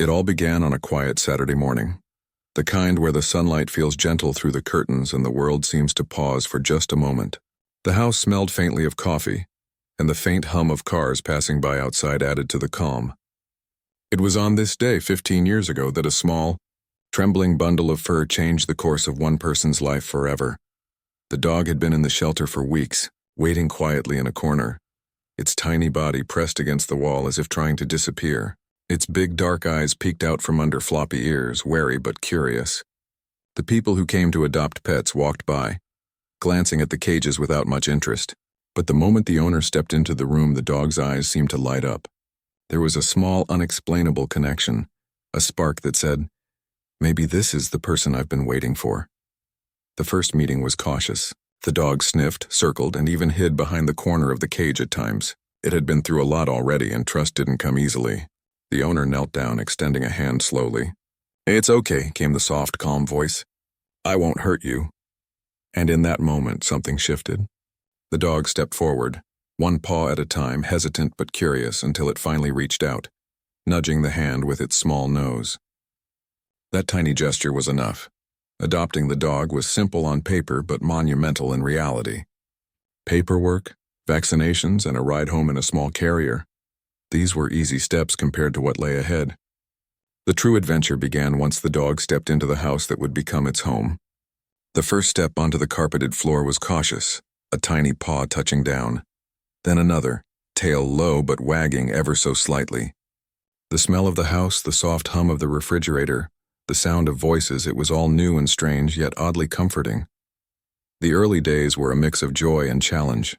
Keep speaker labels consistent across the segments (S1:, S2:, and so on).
S1: It all began on a quiet Saturday morning, the kind where the sunlight feels gentle through the curtains and the world seems to pause for just a moment. The house smelled faintly of coffee, and the faint hum of cars passing by outside added to the calm. It was on this day 15 years ago that a small, trembling bundle of fur changed the course of one person's life forever. The dog had been in the shelter for weeks, waiting quietly in a corner, its tiny body pressed against the wall as if trying to disappear. Its big dark eyes peeked out from under floppy ears, wary but curious. The people who came to adopt pets walked by, glancing at the cages without much interest. But the moment the owner stepped into the room, the dog's eyes seemed to light up. There was a small, unexplainable connection, a spark that said, "Maybe this is the person I've been waiting for." The first meeting was cautious. The dog sniffed, circled, and even hid behind the corner of the cage at times. It had been through a lot already, and trust didn't come easily. The owner knelt down, extending a hand slowly. "It's okay," came the soft, calm voice. "I won't hurt you." And in that moment, something shifted. The dog stepped forward, one paw at a time, hesitant but curious, until it finally reached out, nudging the hand with its small nose. That tiny gesture was enough. Adopting the dog was simple on paper but monumental in reality. Paperwork, vaccinations, and a ride home in a small carrier. These were easy steps compared to what lay ahead. The true adventure began once the dog stepped into the house that would become its home. The first step onto the carpeted floor was cautious, a tiny paw touching down. Then another, tail low but wagging ever so slightly. The smell of the house, the soft hum of the refrigerator, the sound of voices, it was all new and strange, yet oddly comforting. The early days were a mix of joy and challenge.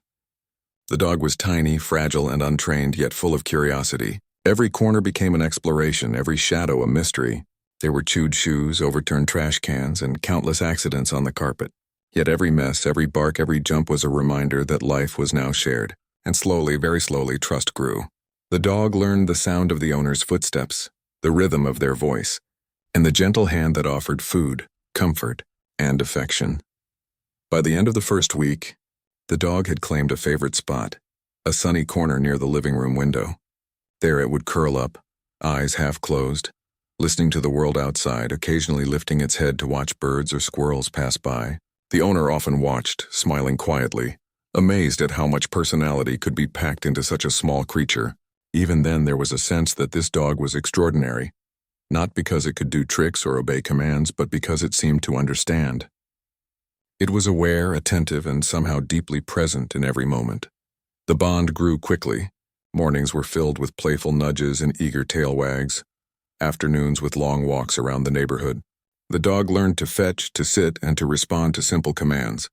S1: The dog was tiny, fragile, and untrained, yet full of curiosity. Every corner became an exploration, every shadow a mystery. There were chewed shoes, overturned trash cans, and countless accidents on the carpet. Yet every mess, every bark, every jump was a reminder that life was now shared. And slowly, very slowly, trust grew. The dog learned the sound of the owner's footsteps, the rhythm of their voice, and the gentle hand that offered food, comfort, and affection. By the end of the first week, the dog had claimed a favorite spot, a sunny corner near the living room window. There it would curl up, eyes half closed, listening to the world outside, occasionally lifting its head to watch birds or squirrels pass by. The owner often watched, smiling quietly, amazed at how much personality could be packed into such a small creature. Even then, there was a sense that this dog was extraordinary, not because it could do tricks or obey commands, but because it seemed to understand. It was aware, attentive, and somehow deeply present in every moment. The bond grew quickly. Mornings were filled with playful nudges and eager tail wags, afternoons with long walks around the neighborhood. The dog learned to fetch, to sit, and to respond to simple commands.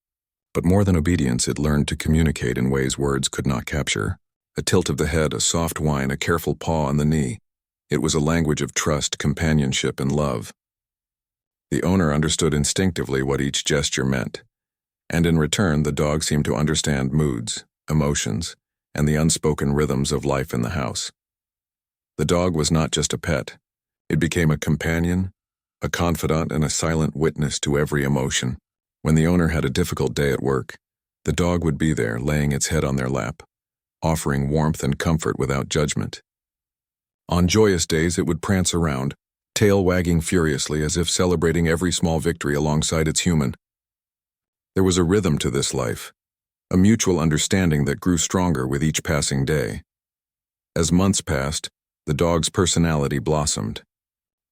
S1: But more than obedience, it learned to communicate in ways words could not capture. A tilt of the head, a soft whine, a careful paw on the knee. It was a language of trust, companionship, and love. The owner understood instinctively what each gesture meant, and in return, the dog seemed to understand moods, emotions, and the unspoken rhythms of life in the house. The dog was not just a pet. It became a companion, a confidant, and a silent witness to every emotion. When the owner had a difficult day at work, the dog would be there, laying its head on their lap, offering warmth and comfort without judgment. On joyous days, it would prance around, tail wagging furiously as if celebrating every small victory alongside its human. There was a rhythm to this life, a mutual understanding that grew stronger with each passing day. As months passed, the dog's personality blossomed.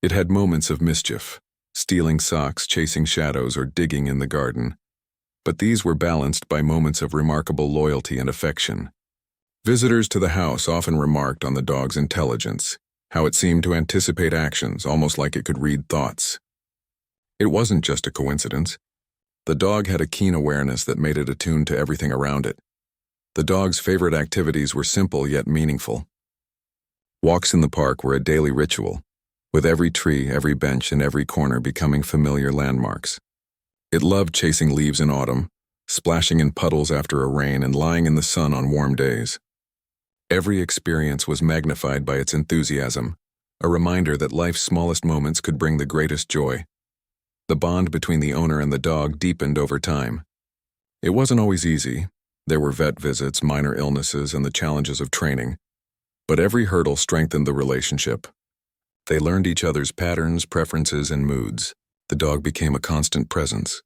S1: It had moments of mischief, stealing socks, chasing shadows, or digging in the garden. But these were balanced by moments of remarkable loyalty and affection. Visitors to the house often remarked on the dog's intelligence, how it seemed to anticipate actions, almost like it could read thoughts. It wasn't just a coincidence. The dog had a keen awareness that made it attuned to everything around it. The dog's favorite activities were simple yet meaningful. Walks in the park were a daily ritual, with every tree, every bench, and every corner becoming familiar landmarks. It loved chasing leaves in autumn, splashing in puddles after a rain, and lying in the sun on warm days. Every experience was magnified by its enthusiasm, a reminder that life's smallest moments could bring the greatest joy. The bond between the owner and the dog deepened over time. It wasn't always easy. There were vet visits, minor illnesses, and the challenges of training. But every hurdle strengthened the relationship. They learned each other's patterns, preferences, and moods. The dog became a constant presence,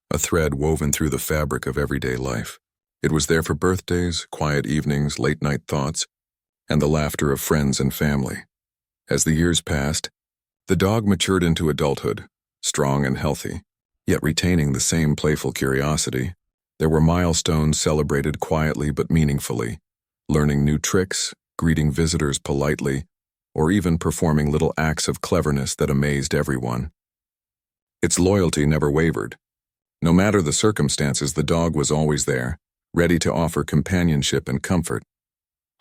S1: a thread woven through the fabric of everyday life. It was there for birthdays, quiet evenings, late-night thoughts, and the laughter of friends and family. As the years passed, the dog matured into adulthood, strong and healthy, yet retaining the same playful curiosity. There were milestones celebrated quietly but meaningfully, learning new tricks, greeting visitors politely, or even performing little acts of cleverness that amazed everyone. Its loyalty never wavered. No matter the circumstances, the dog was always there, ready to offer companionship and comfort.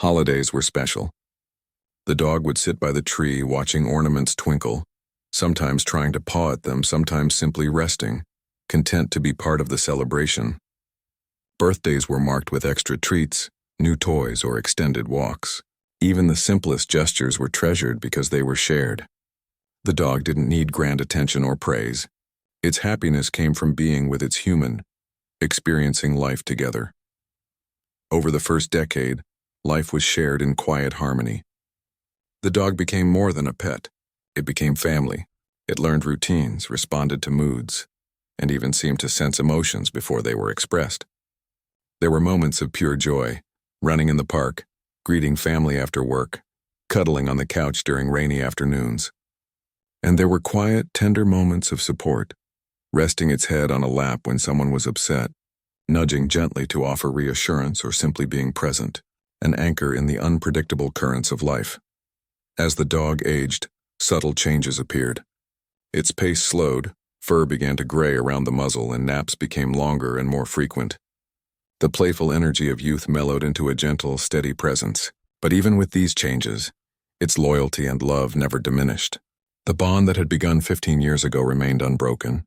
S1: Holidays were special. The dog would sit by the tree watching ornaments twinkle, sometimes trying to paw at them, sometimes simply resting, content to be part of the celebration. Birthdays were marked with extra treats, new toys, or extended walks. Even the simplest gestures were treasured because they were shared. The dog didn't need grand attention or praise. Its happiness came from being with its human, experiencing life together. Over the first decade, life was shared in quiet harmony. The dog became more than a pet. It became family. It learned routines, responded to moods, and even seemed to sense emotions before they were expressed. There were moments of pure joy, running in the park, greeting family after work, cuddling on the couch during rainy afternoons. And there were quiet, tender moments of support, resting its head on a lap when someone was upset, nudging gently to offer reassurance, or simply being present, an anchor in the unpredictable currents of life. As the dog aged, subtle changes appeared. Its pace slowed, fur began to gray around the muzzle, and naps became longer and more frequent. The playful energy of youth mellowed into a gentle, steady presence. But even with these changes, its loyalty and love never diminished. The bond that had begun 15 years ago remained unbroken,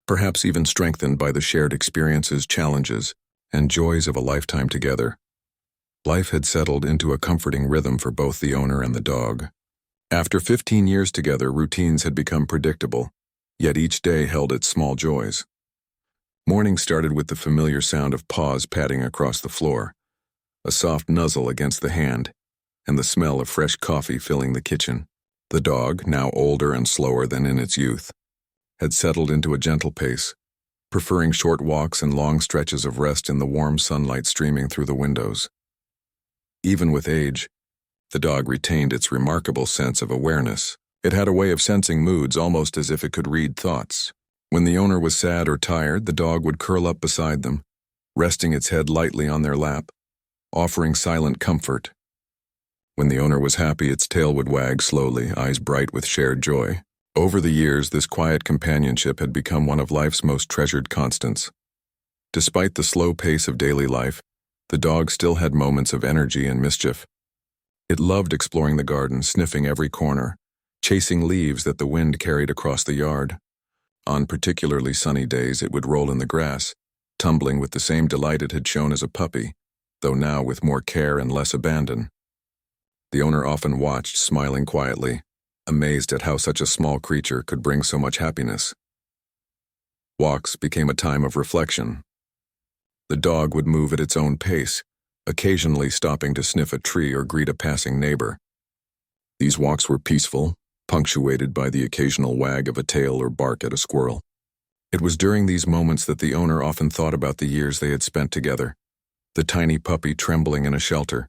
S1: perhaps even strengthened by the shared experiences, challenges, and joys of a lifetime together. Life had settled into a comforting rhythm for both the owner and the dog. After 15 years together, routines had become predictable, yet each day held its small joys. Morning started with the familiar sound of paws padding across the floor, a soft nuzzle against the hand, and the smell of fresh coffee filling the kitchen. The dog, now older and slower than in its youth, had settled into a gentle pace, preferring short walks and long stretches of rest in the warm sunlight streaming through the windows. Even with age, the dog retained its remarkable sense of awareness. It had a way of sensing moods, almost as if it could read thoughts. When the owner was sad or tired, the dog would curl up beside them, resting its head lightly on their lap, offering silent comfort. When the owner was happy, its tail would wag slowly, eyes bright with shared joy. Over the years, this quiet companionship had become one of life's most treasured constants. Despite the slow pace of daily life, the dog still had moments of energy and mischief. It loved exploring the garden, sniffing every corner, chasing leaves that the wind carried across the yard. On particularly sunny days, it would roll in the grass, tumbling with the same delight it had shown as a puppy, though now with more care and less abandon. The owner often watched, smiling quietly, amazed at how such a small creature could bring so much happiness. Walks became a time of reflection. The dog would move at its own pace, occasionally stopping to sniff a tree or greet a passing neighbor. These walks were peaceful, punctuated by the occasional wag of a tail or bark at a squirrel. It was during these moments that the owner often thought about the years they had spent together, the tiny puppy trembling in a shelter,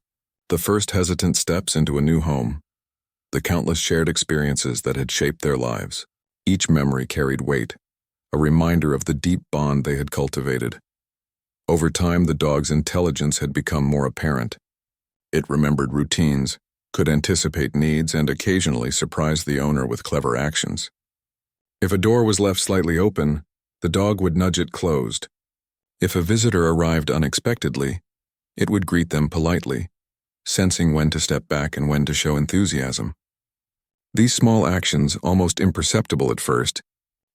S1: the first hesitant steps into a new home, the countless shared experiences that had shaped their lives. Each memory carried weight, a reminder of the deep bond they had cultivated. Over time, the dog's intelligence had become more apparent. It remembered routines, could anticipate needs, and occasionally surprised the owner with clever actions. If a door was left slightly open, the dog would nudge it closed. If a visitor arrived unexpectedly, it would greet them politely, sensing when to step back and when to show enthusiasm. These small actions, almost imperceptible at first,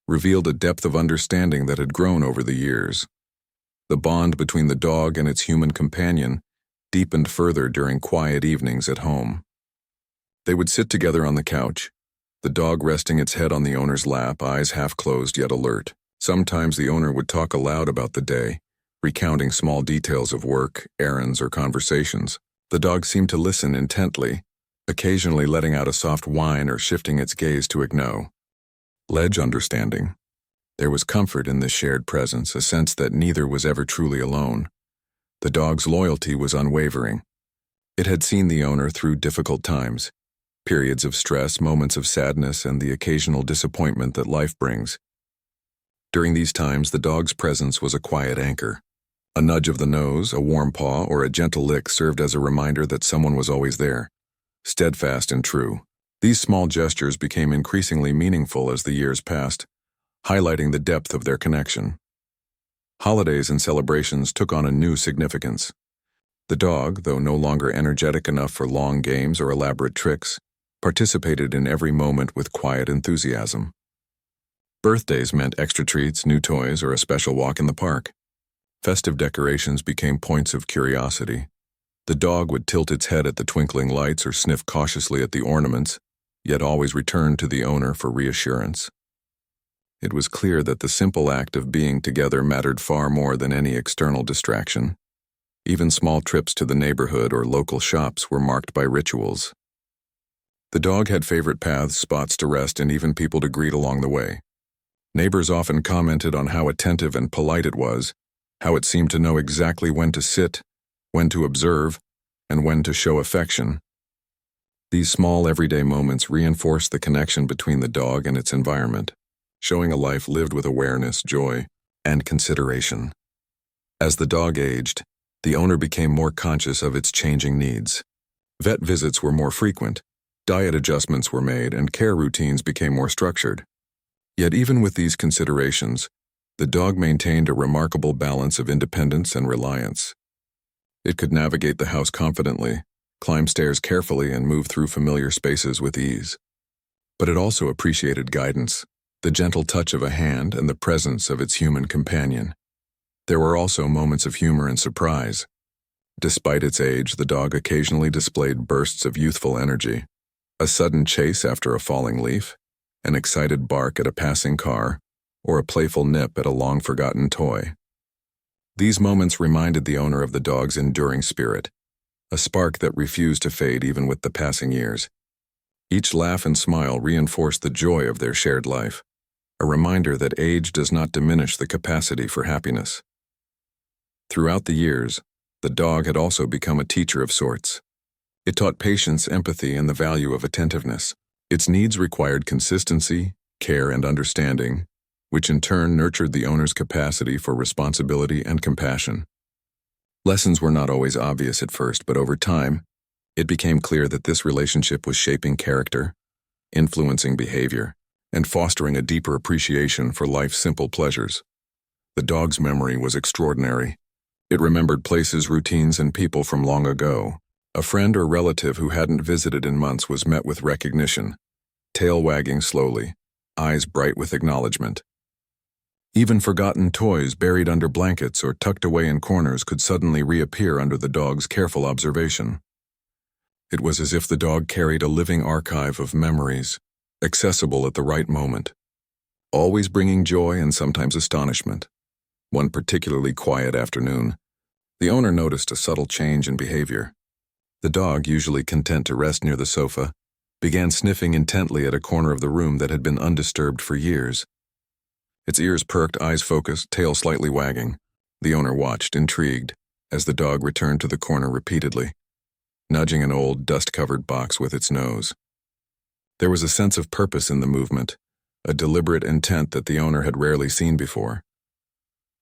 S1: revealed a depth of understanding that had grown over the years. The bond between the dog and its human companion deepened further during quiet evenings at home. They would sit together on the couch, the dog resting its head on the owner's lap, eyes half closed yet alert. Sometimes the owner would talk aloud about the day, recounting small details of work, errands, or conversations. The dog seemed to listen intently, occasionally letting out a soft whine or shifting its gaze to ignore. Ledge understanding. There was comfort in this shared presence, a sense that neither was ever truly alone. The dog's loyalty was unwavering. It had seen the owner through difficult times, periods of stress, moments of sadness, and the occasional disappointment that life brings. During these times, the dog's presence was a quiet anchor. A nudge of the nose, a warm paw, or a gentle lick served as a reminder that someone was always there, steadfast and true. These small gestures became increasingly meaningful as the years passed, highlighting the depth of their connection. Holidays and celebrations took on a new significance. The dog, though no longer energetic enough for long games or elaborate tricks, participated in every moment with quiet enthusiasm. Birthdays meant extra treats, new toys, or a special walk in the park. Festive decorations became points of curiosity. The dog would tilt its head at the twinkling lights or sniff cautiously at the ornaments, yet always return to the owner for reassurance. It was clear that the simple act of being together mattered far more than any external distraction. Even small trips to the neighborhood or local shops were marked by rituals. The dog had favorite paths, spots to rest, and even people to greet along the way. Neighbors often commented on how attentive and polite it was, how it seemed to know exactly when to sit, when to observe, and when to show affection. These small everyday moments reinforced the connection between the dog and its environment, showing a life lived with awareness, joy, and consideration. As the dog aged, the owner became more conscious of its changing needs. Vet visits were more frequent, diet adjustments were made, and care routines became more structured. Yet even with these considerations, the dog maintained a remarkable balance of independence and reliance. It could navigate the house confidently, climb stairs carefully, and move through familiar spaces with ease. But it also appreciated guidance, the gentle touch of a hand, and the presence of its human companion. There were also moments of humor and surprise. Despite its age, the dog occasionally displayed bursts of youthful energy. A sudden chase after a falling leaf, an excited bark at a passing car, or a playful nip at a long-forgotten toy. These moments reminded the owner of the dog's enduring spirit, a spark that refused to fade even with the passing years. Each laugh and smile reinforced the joy of their shared life, a reminder that age does not diminish the capacity for happiness. Throughout the years, the dog had also become a teacher of sorts. It taught patience, empathy, and the value of attentiveness. Its needs required consistency, care, and understanding, which in turn nurtured the owner's capacity for responsibility and compassion. Lessons were not always obvious at first, but over time, it became clear that this relationship was shaping character, influencing behavior, and fostering a deeper appreciation for life's simple pleasures. The dog's memory was extraordinary. It remembered places, routines, and people from long ago. A friend or relative who hadn't visited in months was met with recognition, tail wagging slowly, eyes bright with acknowledgement. Even forgotten toys buried under blankets or tucked away in corners could suddenly reappear under the dog's careful observation. It was as if the dog carried a living archive of memories, accessible at the right moment, always bringing joy and sometimes astonishment. One particularly quiet afternoon, the owner noticed a subtle change in behavior. The dog, usually content to rest near the sofa, began sniffing intently at a corner of the room that had been undisturbed for years. Its ears perked, eyes focused, tail slightly wagging. The owner watched, intrigued, as the dog returned to the corner repeatedly, nudging an old, dust-covered box with its nose. There was a sense of purpose in the movement, a deliberate intent that the owner had rarely seen before.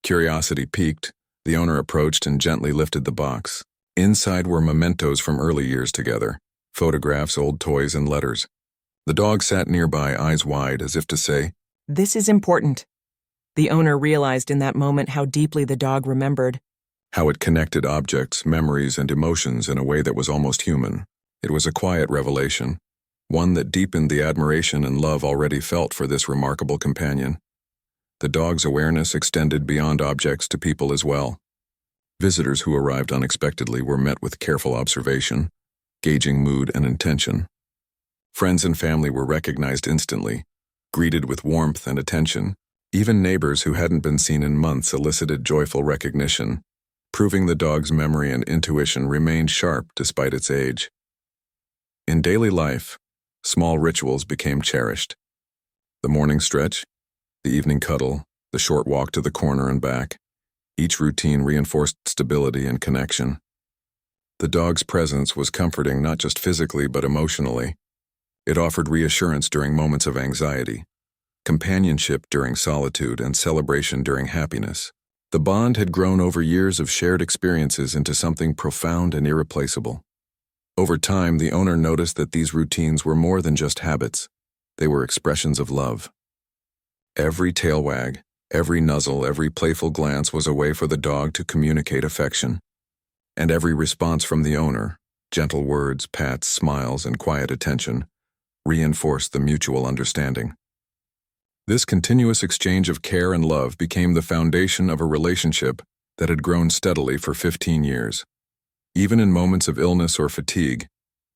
S1: Curiosity piqued, the owner approached and gently lifted the box. Inside were mementos from early years together, photographs, old toys, and letters. The dog sat nearby, eyes wide, as if to say,
S2: "This is important." The owner realized in that moment how deeply the dog remembered.
S1: How it connected objects, memories, and emotions in a way that was almost human. It was a quiet revelation, one that deepened the admiration and love already felt for this remarkable companion. The dog's awareness extended beyond objects to people as well. Visitors who arrived unexpectedly were met with careful observation, gauging mood and intention. Friends and family were recognized instantly, greeted with warmth and attention. Even neighbors who hadn't been seen in months elicited joyful recognition, proving the dog's memory and intuition remained sharp despite its age. In daily life, small rituals became cherished. The morning stretch, the evening cuddle, the short walk to the corner and back, each routine reinforced stability and connection. The dog's presence was comforting not just physically but emotionally. It offered reassurance during moments of anxiety, companionship during solitude, and celebration during happiness. The bond had grown over years of shared experiences into something profound and irreplaceable. Over time, the owner noticed that these routines were more than just habits. They were expressions of love. Every tail wag, every nuzzle, every playful glance was a way for the dog to communicate affection. And every response from the owner, gentle words, pats, smiles, and quiet attention, reinforced the mutual understanding. This continuous exchange of care and love became the foundation of a relationship that had grown steadily for 15 years. Even in moments of illness or fatigue,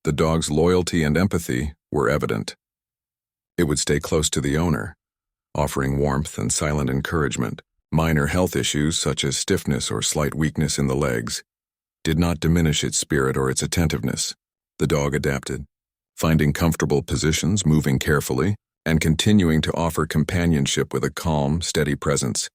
S1: the dog's loyalty and empathy were evident. It would stay close to the owner, offering warmth and silent encouragement. Minor health issues, such as stiffness or slight weakness in the legs, did not diminish its spirit or its attentiveness. The dog adapted, finding comfortable positions, moving carefully, and continuing to offer companionship with a calm, steady presence.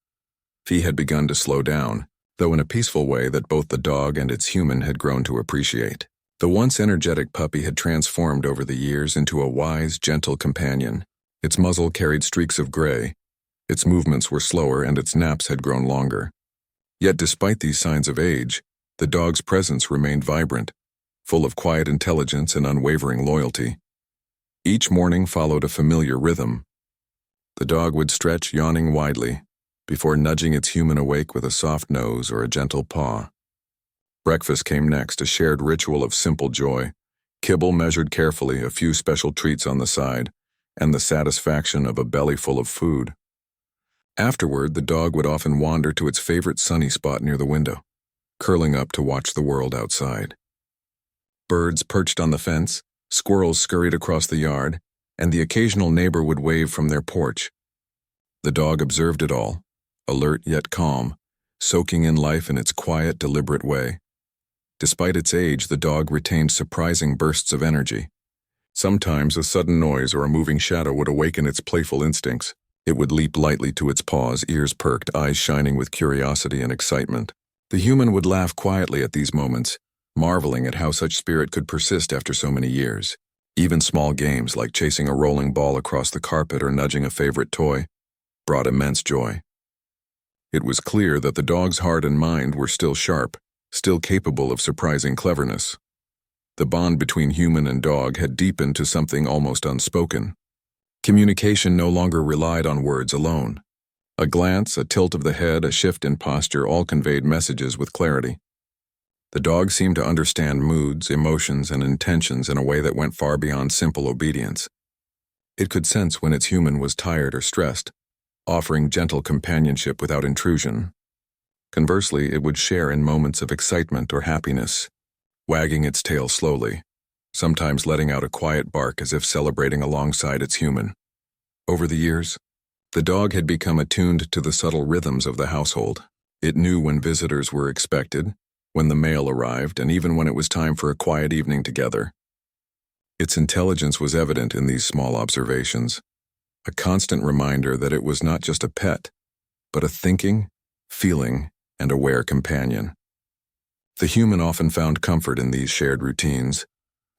S1: He had begun to slow down, though in a peaceful way that both the dog and its human had grown to appreciate. The once energetic puppy had transformed over the years into a wise, gentle companion. Its muzzle carried streaks of gray, its movements were slower, and its naps had grown longer. Yet despite these signs of age, the dog's presence remained vibrant, full of quiet intelligence and unwavering loyalty. Each morning followed a familiar rhythm. The dog would stretch, yawning widely, before nudging its human awake with a soft nose or a gentle paw. Breakfast came next, a shared ritual of simple joy, kibble measured carefully, a few special treats on the side, and the satisfaction of a belly full of food. Afterward, the dog would often wander to its favorite sunny spot near the window, curling up to watch the world outside. Birds perched on the fence, squirrels scurried across the yard, and the occasional neighbor would wave from their porch. The dog observed it all, alert yet calm, soaking in life in its quiet, deliberate way. Despite its age, the dog retained surprising bursts of energy. Sometimes a sudden noise or a moving shadow would awaken its playful instincts. It would leap lightly to its paws, ears perked, eyes shining with curiosity and excitement. The human would laugh quietly at these moments, marveling at how such spirit could persist after so many years. Even small games like chasing a rolling ball across the carpet or nudging a favorite toy brought immense joy. It was clear that the dog's heart and mind were still sharp, still capable of surprising cleverness. The bond between human and dog had deepened to something almost unspoken. Communication no longer relied on words alone. A glance, a tilt of the head, a shift in posture all conveyed messages with clarity. The dog seemed to understand moods, emotions, and intentions in a way that went far beyond simple obedience. It could sense when its human was tired or stressed, offering gentle companionship without intrusion. Conversely, it would share in moments of excitement or happiness, wagging its tail slowly, sometimes letting out a quiet bark as if celebrating alongside its human. Over the years, the dog had become attuned to the subtle rhythms of the household. It knew when visitors were expected, when the mail arrived, and even when it was time for a quiet evening together. Its intelligence was evident in these small observations, a constant reminder that it was not just a pet, but a thinking, feeling, and aware companion. The human often found comfort in these shared routines,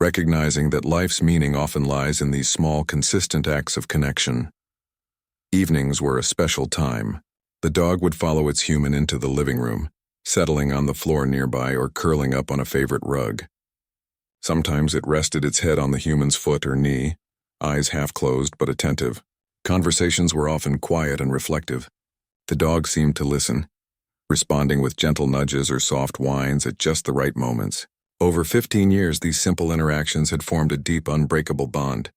S1: recognizing that life's meaning often lies in these small, consistent acts of connection. Evenings were a special time. The dog would follow its human into the living room, settling on the floor nearby or curling up on a favorite rug. Sometimes it rested its head on the human's foot or knee, eyes half closed but attentive. Conversations were often quiet and reflective. The dog seemed to listen, responding with gentle nudges or soft whines at just the right moments. Over 15 years, these simple interactions had formed a deep, unbreakable bond.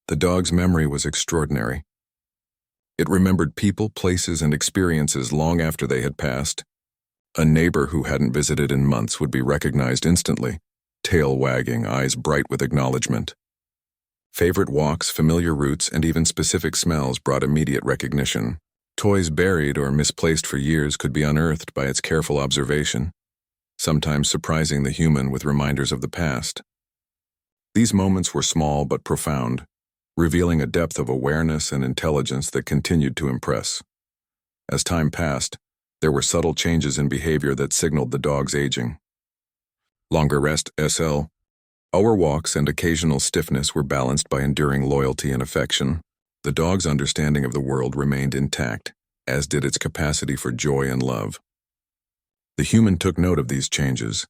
S1: The dog's memory was extraordinary. It remembered people, places, and experiences long after they had passed. A neighbor who hadn't visited in months would be recognized instantly, tail wagging, eyes bright with acknowledgement. Favorite walks, familiar routes, and even specific smells brought immediate recognition. Toys buried or misplaced for years could be unearthed by its careful observation, sometimes surprising the human with reminders of the past. These moments were small but profound, revealing a depth of awareness and intelligence that continued to impress. As time passed, there were subtle changes in behavior that signaled the dog's aging. Longer rest, hour walks, and occasional stiffness were balanced by enduring loyalty and affection. The dog's understanding of the world remained intact, as did its capacity for joy and love. The human took note of these changes,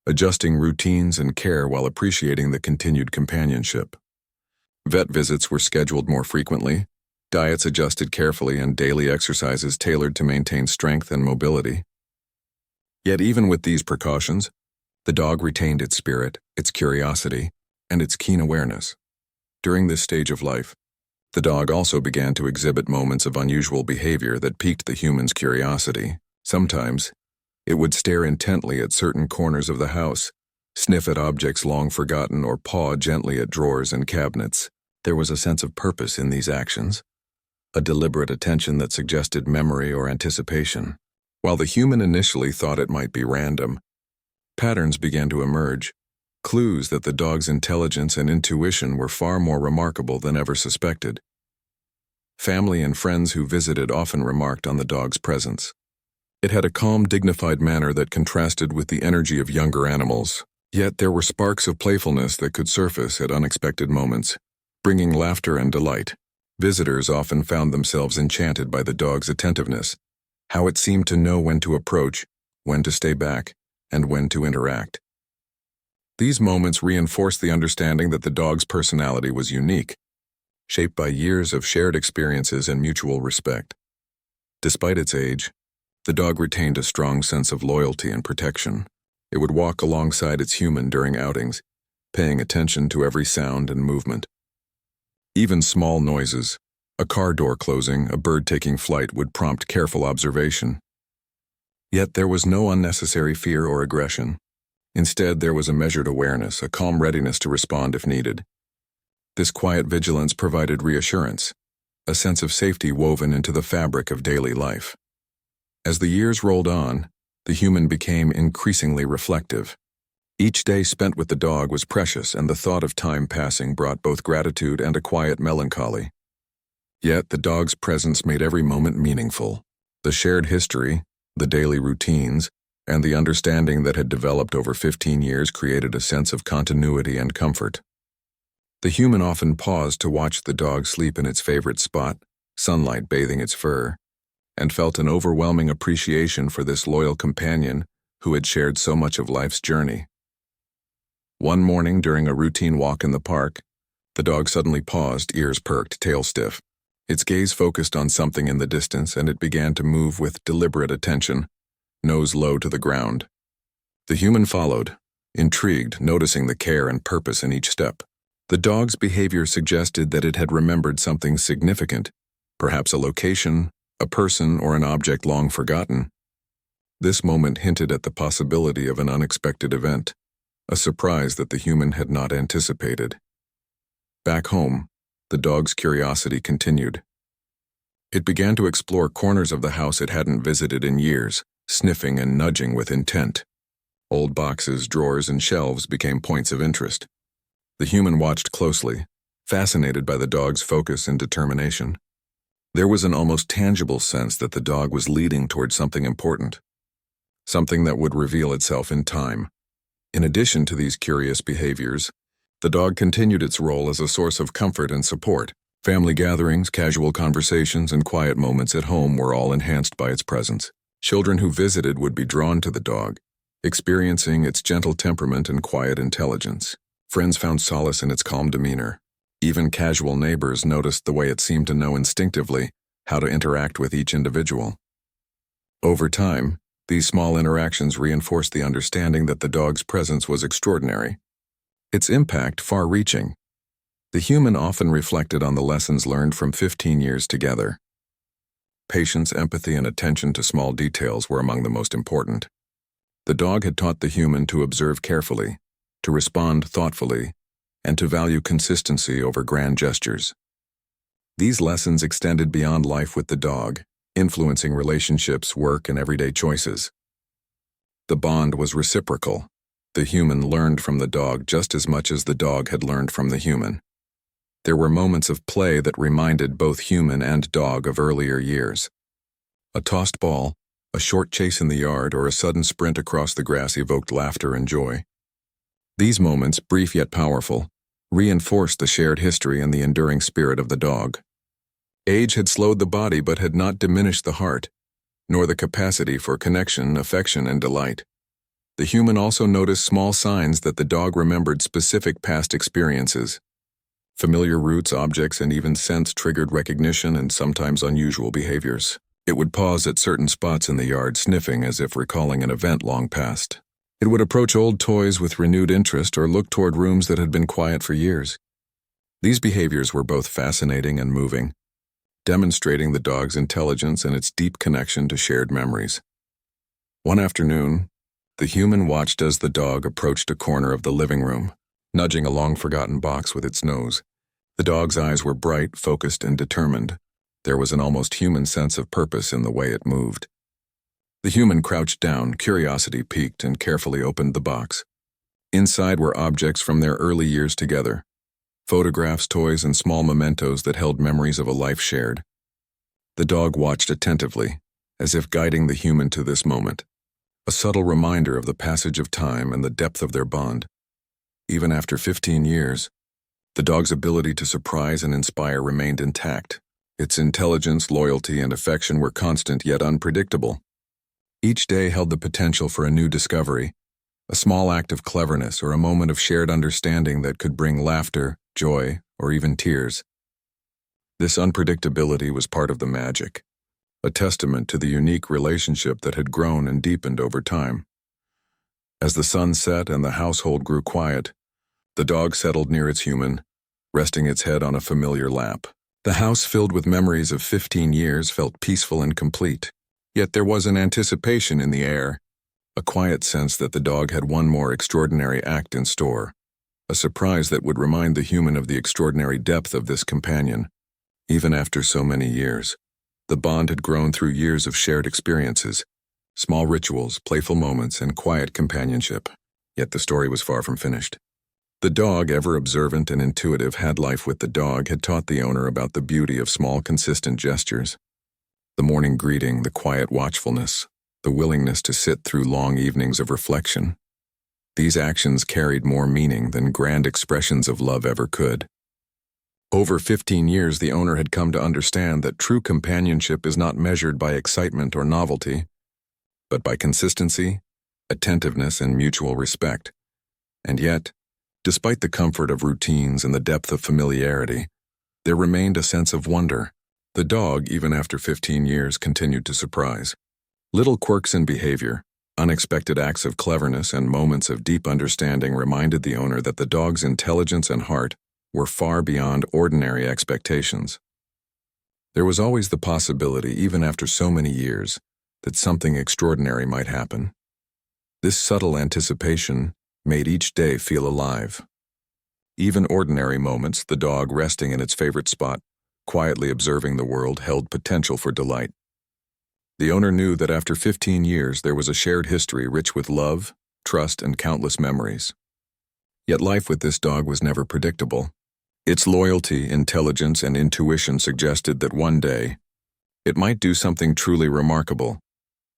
S1: adjusting routines and care while appreciating the continued companionship. Vet visits were scheduled more frequently, diets adjusted carefully, and daily exercises tailored to maintain strength and mobility. Yet even with these precautions, the dog retained its spirit, its curiosity, and its keen awareness. During this stage of life, the dog also began to exhibit moments of unusual behavior that piqued the human's curiosity. Sometimes, it would stare intently at certain corners of the house, sniff at objects long forgotten, or paw gently at drawers and cabinets. There was a sense of purpose in these actions, a deliberate attention that suggested memory or anticipation. While the human initially thought it might be random, patterns began to emerge, clues that the dog's intelligence and intuition were far more remarkable than ever suspected. Family and friends who visited often remarked on the dog's presence. It had a calm, dignified manner that contrasted with the energy of younger animals. Yet there were sparks of playfulness that could surface at unexpected moments, bringing laughter and delight. Visitors often found themselves enchanted by the dog's attentiveness, how it seemed to know when to approach, when to stay back, and when to interact. These moments reinforced the understanding that the dog's personality was unique, shaped by years of shared experiences and mutual respect. Despite its age, the dog retained a strong sense of loyalty and protection. It would walk alongside its human during outings, paying attention to every sound and movement. Even small noises, a car door closing, a bird taking flight, would prompt careful observation. Yet there was no unnecessary fear or aggression. Instead, there was a measured awareness, a calm readiness to respond if needed. This quiet vigilance provided reassurance, a sense of safety woven into the fabric of daily life. As the years rolled on, the human became increasingly reflective. Each day spent with the dog was precious, and the thought of time passing brought both gratitude and a quiet melancholy. Yet the dog's presence made every moment meaningful. The shared history, the daily routines, and the understanding that had developed over 15 years created a sense of continuity and comfort. The human often paused to watch the dog sleep in its favorite spot, sunlight bathing its fur, and felt an overwhelming appreciation for this loyal companion who had shared so much of life's journey. One morning during a routine walk in the park, the dog suddenly paused, ears perked, tail stiff. Its gaze focused on something in the distance, and it began to move with deliberate attention, nose low to the ground. The human followed, intrigued, noticing the care and purpose in each step. The dog's behavior suggested that it had remembered something significant, perhaps a location, a person, or an object long forgotten. This moment hinted at the possibility of an unexpected event, a surprise that the human had not anticipated. Back home, the dog's curiosity continued. It began to explore corners of the house it hadn't visited in years, sniffing and nudging with intent. Old boxes, drawers, and shelves became points of interest. The human watched closely, fascinated by the dog's focus and determination. There was an almost tangible sense that the dog was leading toward something important, something that would reveal itself in time. In addition to these curious behaviors, the dog continued its role as a source of comfort and support. Family gatherings, casual conversations, and quiet moments at home were all enhanced by its presence. Children who visited would be drawn to the dog, experiencing its gentle temperament and quiet intelligence. Friends found solace in its calm demeanor. Even casual neighbors noticed the way it seemed to know instinctively how to interact with each individual. Over time, these small interactions reinforced the understanding that the dog's presence was extraordinary, its impact far-reaching. The human often reflected on the lessons learned from 15 years together. Patience, empathy, and attention to small details were among the most important. The dog had taught the human to observe carefully, to respond thoughtfully, and to value consistency over grand gestures. These lessons extended beyond life with the dog, influencing relationships, work, and everyday choices. The bond was reciprocal. The human learned from the dog just as much as the dog had learned from the human. There were moments of play that reminded both human and dog of earlier years. A tossed ball, a short chase in the yard, or a sudden sprint across the grass evoked laughter and joy. These moments, brief yet powerful, reinforced the shared history and the enduring spirit of the dog. Age had slowed the body but had not diminished the heart, nor the capacity for connection, affection, and delight. The human also noticed small signs that the dog remembered specific past experiences. Familiar routes, objects, and even scents triggered recognition and sometimes unusual behaviors. It would pause at certain spots in the yard, sniffing as if recalling an event long past. It would approach old toys with renewed interest or look toward rooms that had been quiet for years. These behaviors were both fascinating and moving, demonstrating the dog's intelligence and its deep connection to shared memories. One afternoon, the human watched as the dog approached a corner of the living room, nudging a long-forgotten box with its nose. The dog's eyes were bright, focused, and determined. There was an almost human sense of purpose in the way it moved. The human crouched down, curiosity piqued, and carefully opened the box. Inside were objects from their early years together, photographs, toys, and small mementos that held memories of a life shared. The dog watched attentively, as if guiding the human to this moment, a subtle reminder of the passage of time and the depth of their bond. Even after 15 years, the dog's ability to surprise and inspire remained intact. Its intelligence, loyalty, and affection were constant yet unpredictable. Each day held the potential for a new discovery, a small act of cleverness or a moment of shared understanding that could bring laughter, joy, or even tears. This unpredictability was part of the magic, a testament to the unique relationship that had grown and deepened over time. As the sun set and the household grew quiet, the dog settled near its human, resting its head on a familiar lap. The house filled with memories of 15 years felt peaceful and complete, yet there was an anticipation in the air, a quiet sense that the dog had one more extraordinary act in store, a surprise that would remind the human of the extraordinary depth of this companion. Even after so many years, the bond had grown through years of shared experiences, small rituals, playful moments, and quiet companionship. Yet the story was far from finished. The dog, ever observant and intuitive, had life with the dog, had taught the owner about the beauty of small, consistent gestures. The morning greeting, the quiet watchfulness, the willingness to sit through long evenings of reflection. These actions carried more meaning than grand expressions of love ever could. Over 15 years, the owner had come to understand that true companionship is not measured by excitement or novelty, but by consistency, attentiveness, and mutual respect. And yet, despite the comfort of routines and the depth of familiarity, there remained a sense of wonder. The dog, even after 15 years, continued to surprise. Little quirks in behavior, unexpected acts of cleverness, and moments of deep understanding reminded the owner that the dog's intelligence and heart were far beyond ordinary expectations. There was always the possibility, even after so many years, that something extraordinary might happen. This subtle anticipation made each day feel alive. Even ordinary moments, the dog resting in its favorite spot, quietly observing the world, held potential for delight. The owner knew that after 15 years there was a shared history rich with love, trust, and countless memories. Yet life with this dog was never predictable. Its loyalty, intelligence, and intuition suggested that one day it might do something truly remarkable,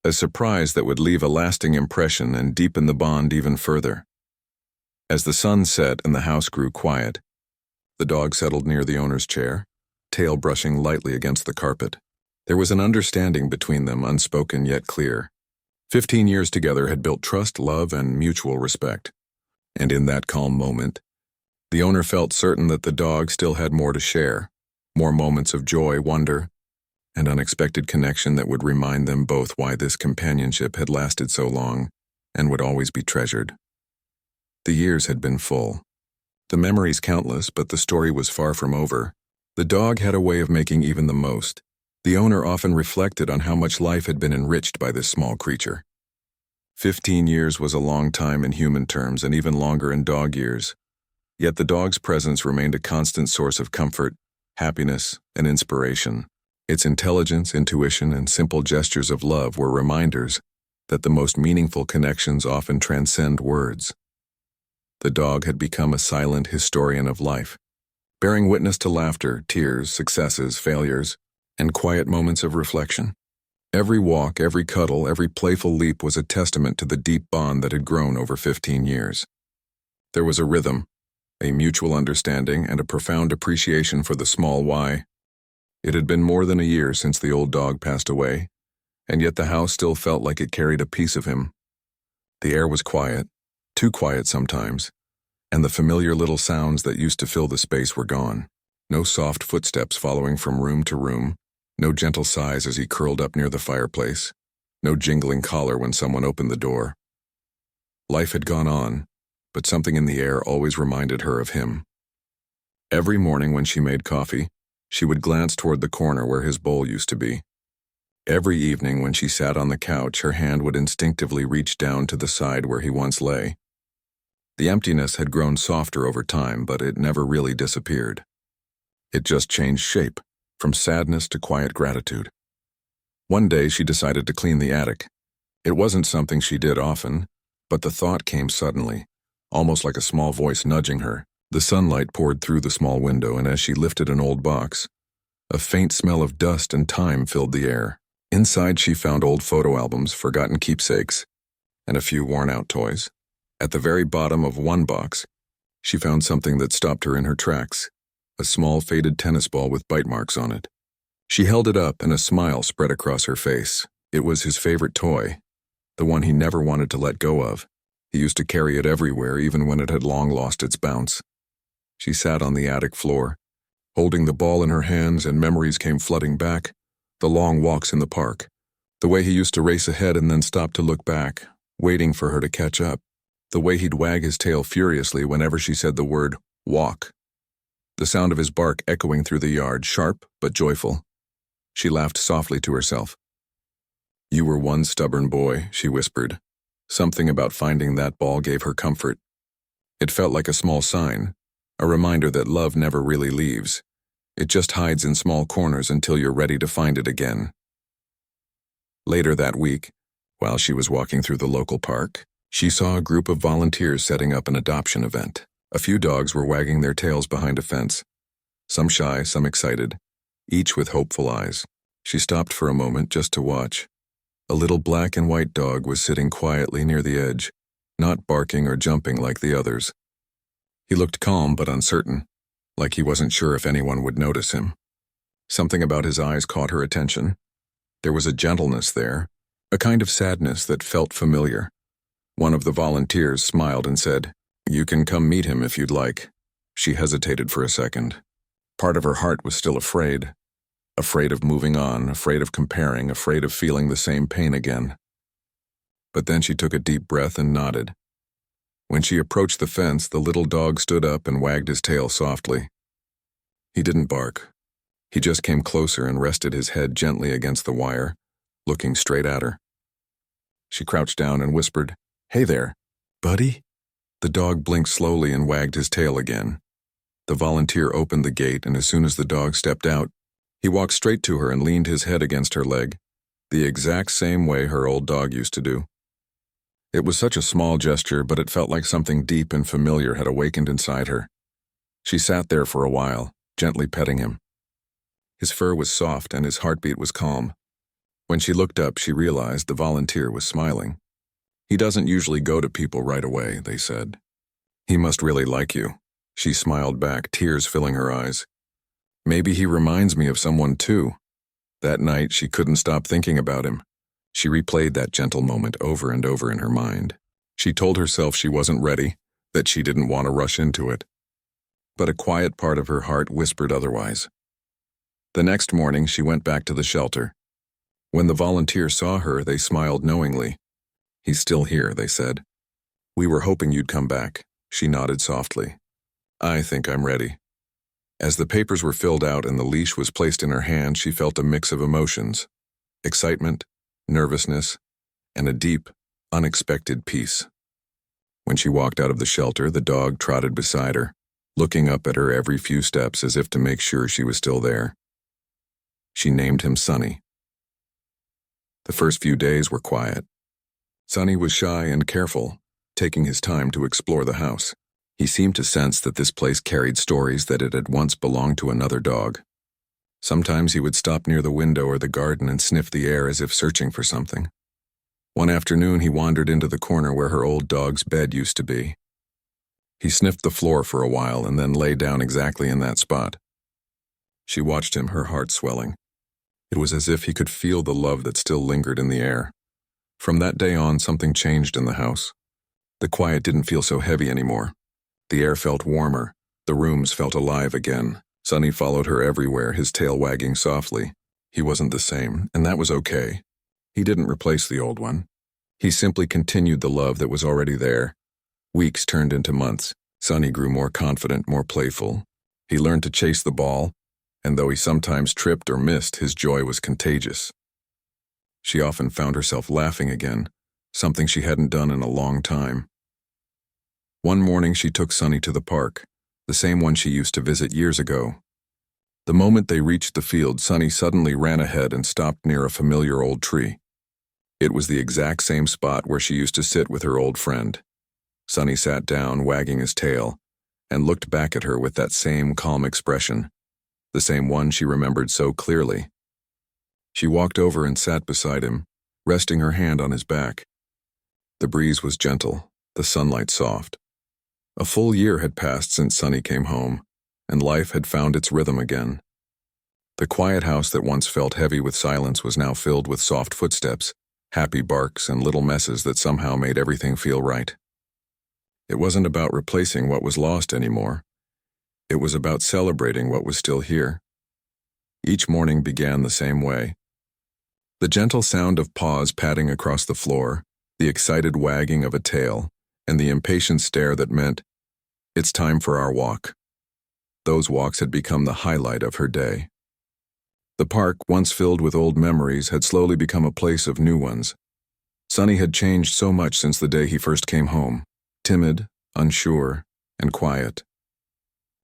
S1: a surprise that would leave a lasting impression and deepen the bond even further. As the sun set and the house grew quiet, the dog settled near the owner's chair, tail brushing lightly against the carpet. There was an understanding between them, unspoken yet clear. 15 years together had built trust, love, and mutual respect. And in that calm moment, the owner felt certain that the dog still had more to share, more moments of joy, wonder, and unexpected connection that would remind them both why this companionship had lasted so long and would always be treasured. The years had been full, the memories countless, but the story was far from over. The dog had a way of making even the most. The owner often reflected on how much life had been enriched by this small creature. 15 years was a long time in human terms and even longer in dog years. Yet the dog's presence remained a constant source of comfort, happiness, and inspiration. Its intelligence, intuition, and simple gestures of love were reminders that the most meaningful connections often transcend words. The dog had become a silent historian of life, bearing witness to laughter, tears, successes, failures, and quiet moments of reflection. Every walk, every cuddle, every playful leap was a testament to the deep bond that had grown over 15 years. There was a rhythm, a mutual understanding, and a profound appreciation for the small why. It had been more than a year since the old dog passed away, and yet the house still felt like it carried a piece of him. The air was quiet, too quiet sometimes, and the familiar little sounds that used to fill the space were gone. No soft footsteps following from room to room, no gentle sighs as he curled up near the fireplace, no jingling collar when someone opened the door. Life had gone on, but something in the air always reminded her of him. Every morning when she made coffee, she would glance toward the corner where his bowl used to be. Every evening when she sat on the couch, her hand would instinctively reach down to the side where he once lay. The emptiness had grown softer over time, but it never really disappeared. It just changed shape, from sadness to quiet gratitude. One day she decided to clean the attic. It wasn't something she did often, but the thought came suddenly, almost like a small voice nudging her. The sunlight poured through the small window, and as she lifted an old box, a faint smell of dust and time filled the air. Inside she found old photo albums, forgotten keepsakes, and a few worn-out toys. At the very bottom of one box, she found something that stopped her in her tracks, a small faded tennis ball with bite marks on it. She held it up and a smile spread across her face. It was his favorite toy, the one he never wanted to let go of. He used to carry it everywhere, even when it had long lost its bounce. She sat on the attic floor, holding the ball in her hands, and memories came flooding back. The long walks in the park, the way he used to race ahead and then stop to look back, waiting for her to catch up, the way he'd wag his tail furiously whenever she said the word, walk. The sound of his bark echoing through the yard, sharp but joyful. She laughed softly to herself. "You were one stubborn boy," she whispered. Something about finding that ball gave her comfort. It felt like a small sign, a reminder that love never really leaves. It just hides in small corners until you're ready to find it again. Later that week, while she was walking through the local park, she saw a group of volunteers setting up an adoption event. A few dogs were wagging their tails behind a fence, some shy, some excited, each with hopeful eyes. She stopped for a moment just to watch. A little black and white dog was sitting quietly near the edge, not barking or jumping like the others. He looked calm but uncertain, like he wasn't sure if anyone would notice him. Something about his eyes caught her attention. There was a gentleness there, a kind of sadness that felt familiar. One of the volunteers smiled and said, "You can come meet him if you'd like." She hesitated for a second. Part of her heart was still afraid. Afraid of moving on, afraid of comparing, afraid of feeling the same pain again. But then she took a deep breath and nodded. When she approached the fence, the little dog stood up and wagged his tail softly. He didn't bark. He just came closer and rested his head gently against the wire, looking straight at her. She crouched down and whispered, "Hey there, buddy?" The dog blinked slowly and wagged his tail again. The volunteer opened the gate, and as soon as the dog stepped out, he walked straight to her and leaned his head against her leg, the exact same way her old dog used to do. It was such a small gesture, but it felt like something deep and familiar had awakened inside her. She sat there for a while, gently petting him. His fur was soft and his heartbeat was calm. When she looked up, she realized the volunteer was smiling. "He doesn't usually go to people right away," they said. "He must really like you." She smiled back, tears filling her eyes. "Maybe he reminds me of someone too." That night, she couldn't stop thinking about him. She replayed that gentle moment over and over in her mind. She told herself she wasn't ready, that she didn't want to rush into it. But a quiet part of her heart whispered otherwise. The next morning, she went back to the shelter. When the volunteers saw her, they smiled knowingly. "He's still here," they said. "We were hoping you'd come back." She nodded softly. "I think I'm ready." As the papers were filled out and the leash was placed in her hand, she felt a mix of emotions: excitement, nervousness, and a deep, unexpected peace. When she walked out of the shelter, the dog trotted beside her, looking up at her every few steps as if to make sure she was still there. She named him Sonny. The first few days were quiet. Sonny was shy and careful, taking his time to explore the house. He seemed to sense that this place carried stories that it had once belonged to another dog. Sometimes he would stop near the window or the garden and sniff the air as if searching for something. One afternoon he wandered into the corner where her old dog's bed used to be. He sniffed the floor for a while and then lay down exactly in that spot. She watched him, her heart swelling. It was as if he could feel the love that still lingered in the air. From that day on, something changed in the house. The quiet didn't feel so heavy anymore. The air felt warmer. The rooms felt alive again. Sonny followed her everywhere, his tail wagging softly. He wasn't the same, and that was okay. He didn't replace the old one. He simply continued the love that was already there. Weeks turned into months. Sonny grew more confident, more playful. He learned to chase the ball, and though he sometimes tripped or missed, his joy was contagious. She often found herself laughing again, something she hadn't done in a long time. One morning she took Sonny to the park, the same one she used to visit years ago. The moment they reached the field, Sonny suddenly ran ahead and stopped near a familiar old tree. It was the exact same spot where she used to sit with her old friend. Sonny sat down, wagging his tail, and looked back at her with that same calm expression, the same one she remembered so clearly. She walked over and sat beside him, resting her hand on his back. The breeze was gentle, the sunlight soft. A full year had passed since Sonny came home, and life had found its rhythm again. The quiet house that once felt heavy with silence was now filled with soft footsteps, happy barks, and little messes that somehow made everything feel right. It wasn't about replacing what was lost anymore. It was about celebrating what was still here. Each morning began the same way. The gentle sound of paws patting across the floor, the excited wagging of a tail, and the impatient stare that meant, "It's time for our walk." Those walks had become the highlight of her day. The park, once filled with old memories, had slowly become a place of new ones. Sonny had changed so much since the day he first came home, timid, unsure, and quiet.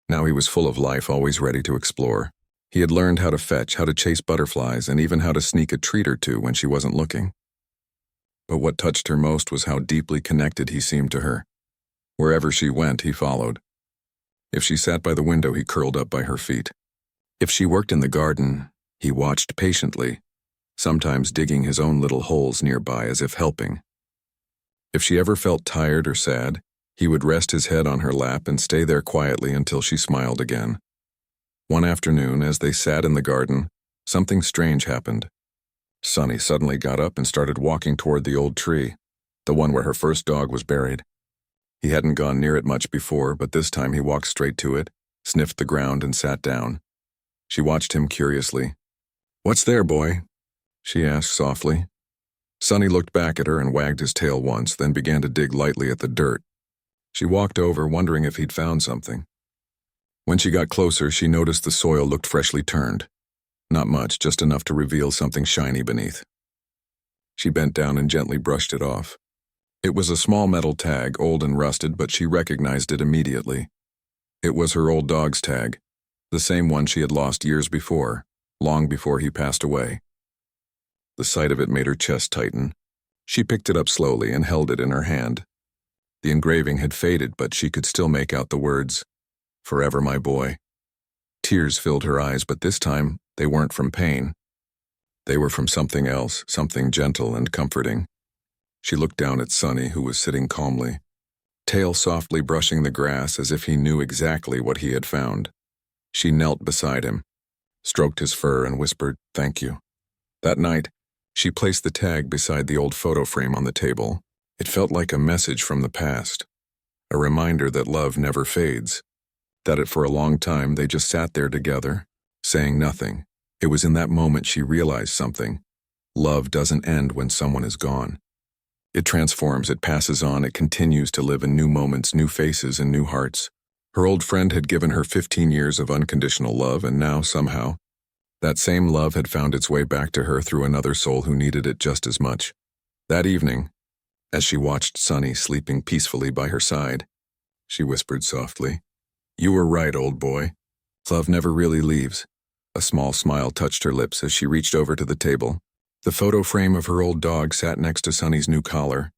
S1: Now he was full of life, always ready to explore. He had learned how to fetch, how to chase butterflies, and even how to sneak a treat or two when she wasn't looking. But what touched her most was how deeply connected he seemed to her. Wherever she went, he followed. If she sat by the window, he curled up by her feet. If she worked in the garden, he watched patiently, sometimes digging his own little holes nearby as if helping. If she ever felt tired or sad, he would rest his head on her lap and stay there quietly until she smiled again. One afternoon, as they sat in the garden, something strange happened. Sonny suddenly got up and started walking toward the old tree, the one where her first dog was buried. He hadn't gone near it much before, but this time he walked straight to it, sniffed the ground, and sat down. She watched him curiously. "What's there, boy?" she asked softly. Sonny looked back at her and wagged his tail once, then began to dig lightly at the dirt. She walked over, wondering if he'd found something. When she got closer, she noticed the soil looked freshly turned. Not much, just enough to reveal something shiny beneath. She bent down and gently brushed it off. It was a small metal tag, old and rusted, but she recognized it immediately. It was her old dog's tag, the same one she had lost years before, long before he passed away. The sight of it made her chest tighten. She picked it up slowly and held it in her hand. The engraving had faded, but she could still make out the words, "Forever, my boy." Tears filled her eyes, but this time they weren't from pain. They were from something else, something gentle and comforting. She looked down at Sonny, who was sitting calmly, tail softly brushing the grass as if he knew exactly what he had found. She knelt beside him, stroked his fur, and whispered, "Thank you." That night, she placed the tag beside the old photo frame on the table. It felt like a message from the past, a reminder that love never fades, that for a long time they just sat there together, saying nothing. It was in that moment she realized something. Love doesn't end when someone is gone. It transforms, it passes on, it continues to live in new moments, new faces, and new hearts. Her old friend had given her 15 years of unconditional love, and now, somehow, that same love had found its way back to her through another soul who needed it just as much. That evening, as she watched Sonny sleeping peacefully by her side, she whispered softly, "You were right, old boy. Love never really leaves." A small smile touched her lips as she reached over to the table. The photo frame of her old dog sat next to Sonny's new collar.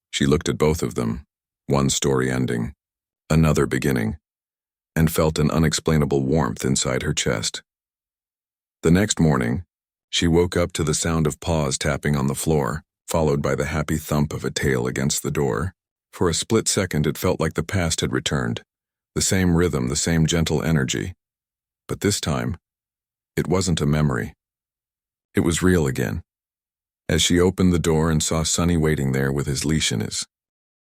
S1: She looked at both of them, one story ending. Another beginning, and felt an unexplainable warmth inside her chest. The next morning, she woke up to the sound of paws tapping on the floor, followed by the happy thump of a tail against the door. For a split second, it felt like the past had returned, the same rhythm, the same gentle energy. But this time, it wasn't a memory. It was real again. As she opened the door and saw Sonny waiting there with his leash in his